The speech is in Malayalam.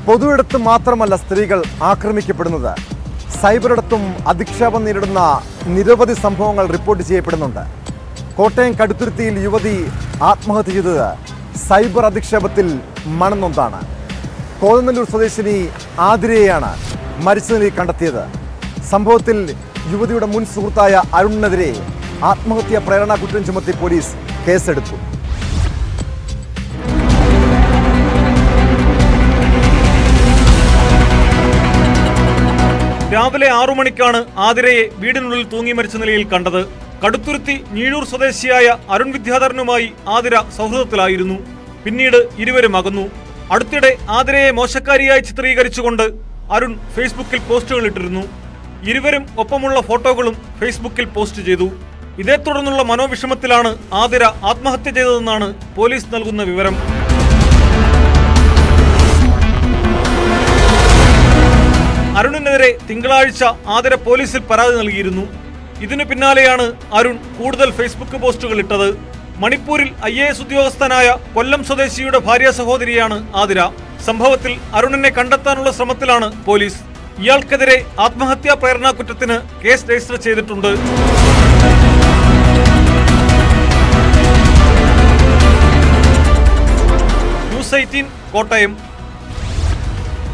പൊതുയിടത്ത് മാത്രമല്ല സ്ത്രീകൾ ആക്രമിക്കപ്പെടുന്നത്. സൈബറിടത്തും അധിക്ഷേപം നേരിടുന്ന നിരവധി സംഭവങ്ങൾ റിപ്പോർട്ട് ചെയ്യപ്പെടുന്നുണ്ട്. കോട്ടയം കടുത്തുരുത്തിയിൽ യുവതി ആത്മഹത്യ ചെയ്തത് സൈബർ അധിക്ഷേപത്തിൽ മണന്നൊന്നാണ്. കോതനല്ലൂർ സ്വദേശിനി ആതിരയെയാണ് മരിച്ച നിലയിൽ കണ്ടെത്തിയത്. സംഭവത്തിൽ യുവതിയുടെ മുൻ സുഹൃത്തായ അരുണിനെതിരെ ആത്മഹത്യാ പ്രേരണ കുറ്റം ചുമത്തി പോലീസ് കേസെടുത്തു. രാവിലെ 6 മണിക്കാണ് ആതിരയെ വീടിനുള്ളിൽ തൂങ്ങി മരിച്ച നിലയിൽ കണ്ടത്. കടുത്തുരുത്തി ഞീഴൂർ സ്വദേശിയായ അരുൺ വിദ്യാധരനുമായി ആതിര സൗഹൃദത്തിലായിരുന്നു. പിന്നീട് ഇരുവരും അകന്നു. അടുത്തിടെ ആതിരയെ മോശക്കാരിയായി ചിത്രീകരിച്ചുകൊണ്ട് അരുൺ ഫേസ്ബുക്കിൽ പോസ്റ്റുകൾ ഇട്ടിരുന്നു. ഇരുവരും ഒപ്പമുള്ള ഫോട്ടോകളും ഫേസ്ബുക്കിൽ പോസ്റ്റ് ചെയ്തു. ഇതേ തുടർന്നുള്ള മനോവിഷമത്തിലാണ് ആതിര ആത്മഹത്യ ചെയ്തതെന്നാണ് പോലീസ് നൽകുന്ന വിവരം. അരുണിനെതിരെ തിങ്കളാഴ്ച ആതിര പോലീസിൽ പരാതി നൽകിയിരുന്നു. ഇതിനു പിന്നാലെയാണ് അരുൺ കൂടുതൽ ഫേസ്ബുക്ക് പോസ്റ്റുകൾ ഇട്ടത്. മണിപ്പൂരിൽ IAS ഉദ്യോഗസ്ഥനായ കൊല്ലം സ്വദേശിയുടെ ഭാര്യ സഹോദരിയാണ് ആതിര. സംഭവത്തിൽ അരുണിനെ കണ്ടെത്താനുള്ള ശ്രമത്തിലാണ് പോലീസ്. ഇയാൾക്കെതിരെ ആത്മഹത്യാ പ്രേരണ കുറ്റത്തിന് കേസ് രജിസ്റ്റർ ചെയ്തിട്ടുണ്ട്. ന്യൂസ് 18 കോട്ടയം.